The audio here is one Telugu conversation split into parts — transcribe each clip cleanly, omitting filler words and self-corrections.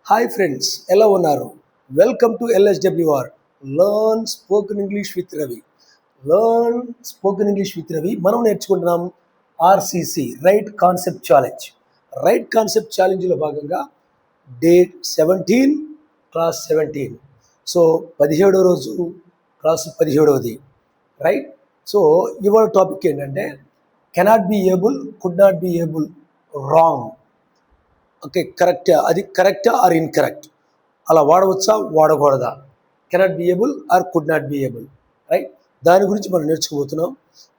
హాయ్ ఫ్రెండ్స్, ఎలా ఉన్నారు? Welcome to LSWR learn spoken English with Ravi. మనం నేర్చుకుంటున్నాం RCC right concept challenge. Right concept ఛాలెంజ్లో భాగంగా డే 17 క్లాస్ 17. సో 17వ రోజు క్లాసు 17వది రైట్. సో ఇవాళ టాపిక్ ఏంటంటే cannot be able, could not be able, wrong. Okay, కరెక్టా? అది కరెక్టా ఆర్ ఇన్కరెక్ట్? అలా వాడవచ్చా, వాడకూడదా? Cannot be able or could not be able, right? దాని గురించి మనం నేర్చుకోబోతున్నాం.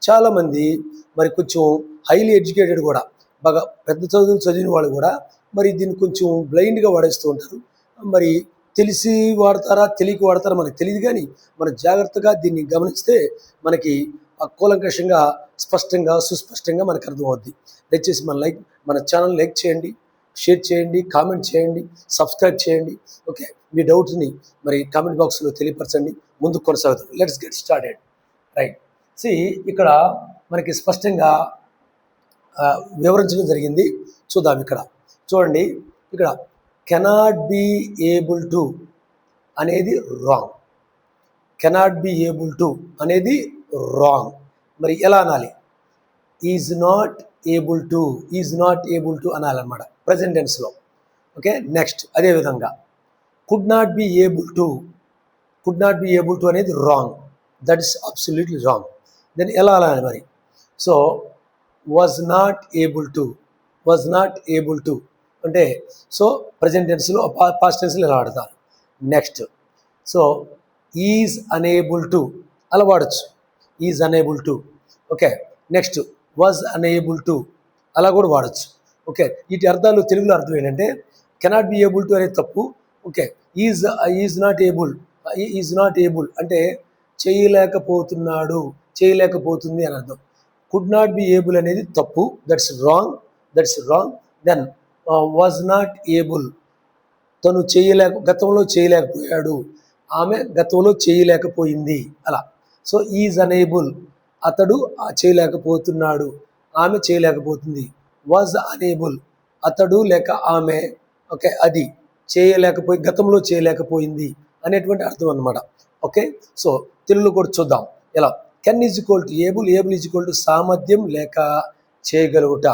చాలామంది మరి కొంచెం హైలీ ఎడ్యుకేటెడ్ కూడా, బాగా పెద్ద చదువులు చదివిన వాళ్ళు కూడా మరి దీన్ని కొంచెం బ్లైండ్గా వాడేస్తూ ఉంటారు. మరి తెలిసి వాడతారా, తెలియక వాడతారా మనకు తెలియదు, కానీ మనం జాగ్రత్తగా దీన్ని గమనిస్తే మనకి కూలంకషంగా, స్పష్టంగా, సుస్పష్టంగా మనకు అర్థమవుద్ది. దయచేసి మన ఛానల్ లైక్ చేయండి, షేర్ చేయండి, కామెంట్ చేయండి, సబ్స్క్రైబ్ చేయండి. ఓకే, మీ డౌట్ని మరి కామెంట్ బాక్స్లో తెలియపరచండి. ముందుకు కొనసాగుతాం. Let's get started. రైట్. ఇక్కడ మనకి స్పష్టంగా వివరించడం జరిగింది. చూద్దాం. ఇక్కడ చూడండి, ఇక్కడ కెనాట్ బి ఏబుల్ టు అనేది wrong. Cannot be able to అనేది రాంగ్. మరి ఎలా అనాలి? ఈజ్ నాట్ ఏబుల్ టు అనాలన్నమాట ప్రజెంట్ టెన్స్లో. ఓకే, నెక్స్ట్ అదేవిధంగా could not be able to అనేది wrong. That is absolutely wrong. Then ఎలా అనాలి మరి? So was not able to అంటే సో ప్రజెంట్ టెన్స్లో, పాస్ట్ టెన్స్లో ఎలా వాడతారు? Next so is unable to అలా వాడచ్చు. Is unable to. Okay, next was unable to అలా కూడా వాడచ్చు. ఓకే, వీటి అర్థాలు తెలుగులో అర్థం ఏంటంటే కెనాట్ బి ఏబుల్ టు అనేది తప్పు. ఓకే, ఈజ్ నాట్ ఏబుల్ అంటే చేయలేకపోతున్నాడు, చేయలేకపోతుంది అని అర్థం. కుడ్ నాట్ బి ఏబుల్ అనేది తప్పు. That's wrong. Then was not able, తను గతంలో చేయలేకపోయాడు, ఆమె గతంలో చేయలేకపోయింది అలా. సో ఈజ్ అనేబుల్, అతడు చేయలేకపోతున్నాడు, ఆమె చేయలేకపోతుంది. వాజ్ అనేబుల్, అతడు లేక ఆమె, ఓకే, అది గతంలో చేయలేకపోయింది అనేటువంటి అర్థం అన్నమాట. ఓకే, సో తెలుగులో కూడా చూద్దాం ఎలా. Can is equal to able is equal to సామర్థ్యం లేక చేయగలుగుట.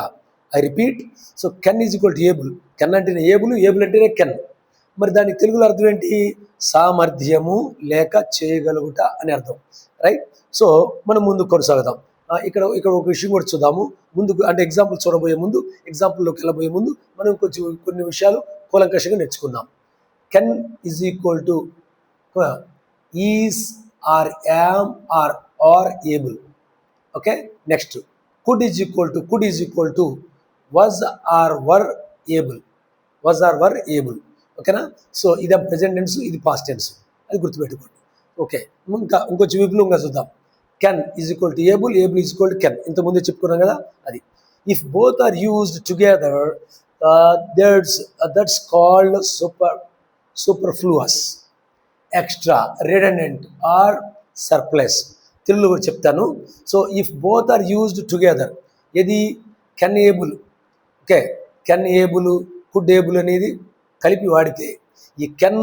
I repeat. So can is equal to able. Can అంటేనే ఏబుల్ అంటేనే కెన్. మరి దానికి తెలుగులో అర్థం ఏంటి? సామర్థ్యము లేక చేయగలుగుట అని అర్థం, రైట్? సో మనం ముందు కొనసాగుదాం. ఇక్కడ ఒక విషయం కూడా చూద్దాము ముందుకు. అంటే ఎగ్జాంపుల్ చూడబోయే ముందు, ఎగ్జాంపుల్లోకి వెళ్ళబోయే ముందు మనం కొన్ని విషయాలు కూలంకషంగా నేర్చుకుందాం. Can is equal to is or am or able. Okay, next could is equal to was or were able. ఓకేనా? సో ఇది ప్రెజెంట్ టెన్స్, ఇది పాస్ట్ టెన్స్, అది గుర్తుపెట్టుకోండి. ఓకే, ఇంకొంచెం విపులంగా చూద్దాం. Can is equal to able is equal to can. ఇంతకుముందే చెప్పుకున్నాం కదా అది. If both are used together that's called superfluous, extra, redundant or surplus. తెలుగులో కూడా చెప్తాను. So if both are used together, ఇది can able, okay, can able, could able అనేది కలిపి వాడితే, ఈ కెన్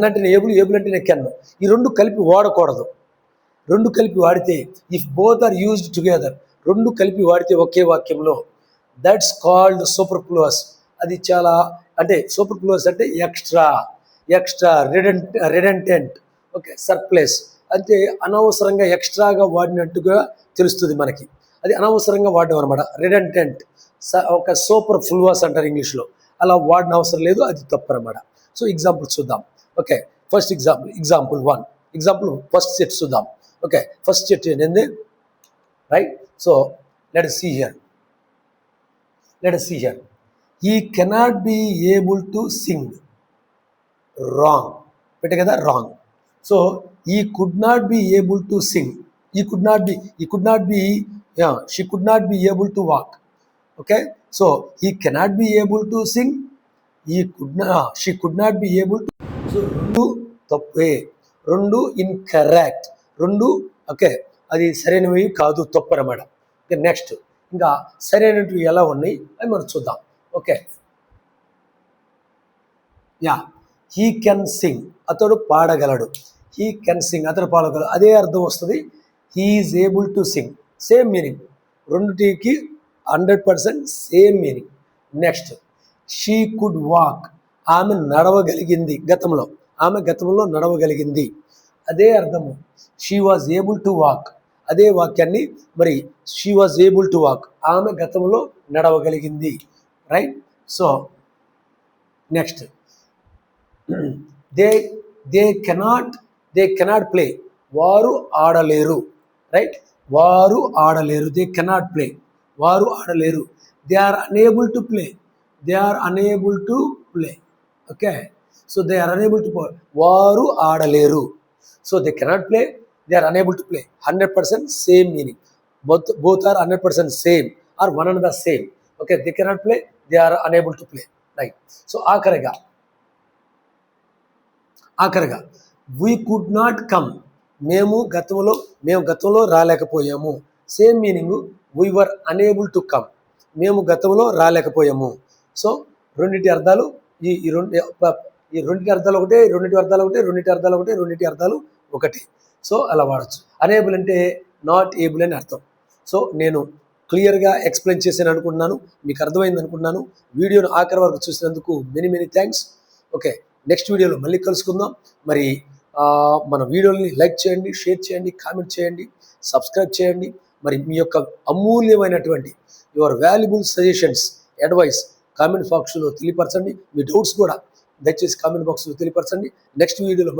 అంటేనే ఏబుల్ అంటేనే కెన్, ఈ రెండు కలిపి వాడకూడదు. రెండు కలిపి వాడితే if both are used together, రెండు కలిపి వాడితే ఒకే వాక్యంలో, దట్స్ కాల్డ్ సూపర్ఫ్లూయస్. అది చాలా, అంటే సూపర్ఫ్లూయస్ అంటే ఎక్స్ట్రా, రిడెండెంట్, ఓకే, సర్ప్లస్ అంటే అనవసరంగా ఎక్స్ట్రాగా వాడినట్టుగా తెలుస్తుంది మనకి. అది అనవసరంగా వాడడం అనమాట. రిడెండెంట్, ఒక సూపర్ఫ్లూయస్ అంటారు ఇంగ్లీష్లో. అలా వాడిన అవసరం లేదు, అది తప్పు అనమాట. సో ఎగ్జాంపుల్ చూద్దాం. Okay, first example 1. First set చూద్దాం. ఓకే, ఫస్ట్ సెట్ ఏంటంటే right. So let us see here. He cannot be able to sing. Wrong పెట్టే కదా, wrong. So he could not be able to sing. She could not be able to walk. Okay, so he cannot be able to sing, she could not be able to. So రెండు తప్పే, రెండు ఇన్కరెక్ట్, రెండు ఓకే, అది సరైనవి కాదు, తప్పు అన్నమాట. నెక్స్ట్ ఇంకా సరైనవి ఎలా ఉన్నాయి అని మనం చూద్దాం. Okay, yeah, he can sing, అతడు పాడగలడు. హీ కెన్ సింగ్, అతడు పాడగలడు, అదే అర్థం వస్తుంది. He is able to sing, same meaning, రెండుటికి 100% same meaning. Next, she could walk, ఆమె నడవగలిగింది గతంలో, ఆమె గతంలో నడవగలిగింది, అదే అర్థము. She was able to walk, అదే వాక్యాన్ని మరి she was able to walk, ఆమె గతంలో నడవగలిగింది. Right. So next, they cannot play, వారు ఆడలేరు. రైట్, వారు ఆడలేరు. దే కెనాట్ ప్లే, వారు ఆడలేరు. They are unable to play, they are unable to play. Okay, so they are unable to play, వారు ఆడలేరు. So they cannot play, they are unable to play, 100% same meaning. both are 100% same or one and the same. Okay, they cannot play, they are unable to play. Right. So ఆఖరిగా వీ కుడ్ నాట్ కమ్, మేము గతంలో రాలేకపోయాము. Same meaning, we were unable to come, మేము గతంలో రాలేకపోయాము. సో రెండింటి అర్థాలు ఈ రెండింటి అర్థాలు ఒకటే, రెండింటి అర్థాలు ఒకటే, రెండింటి అర్థాలు ఒకటే, రెండింటి అర్థాలు ఒకటి. సో అలా వాడచ్చు. అనేబుల్ అంటే నాట్ ఏబుల్ అని అర్థం. సో నేను క్లియర్గా ఎక్స్ప్లెయిన్ చేశాను అనుకుంటున్నాను, మీకు అర్థమైంది అనుకుంటున్నాను. వీడియోను ఆఖరి వరకు చూసినందుకు మెనీ థ్యాంక్స్. ఓకే, నెక్స్ట్ వీడియోలో మళ్ళీ కలుసుకుందాం. మరి మన వీడియోని లైక్ చేయండి, షేర్ చేయండి, కామెంట్ చేయండి, సబ్స్క్రైబ్ చేయండి. మరి మీ యొక్క అమూల్యమైనటువంటి your valuable suggestions, advice comment బాక్స్లో తెలియపరచండి. మీ డౌట్స్ కూడా దయచేసి కామెంట్ బాక్స్లో తెలియపరచండి. నెక్స్ట్ వీడియోలో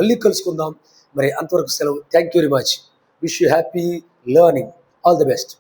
మళ్ళీ కలుసుకుందాం. మరి అంతవరకు సెలవు. Thank you very much. Wish you happy learning. All the best.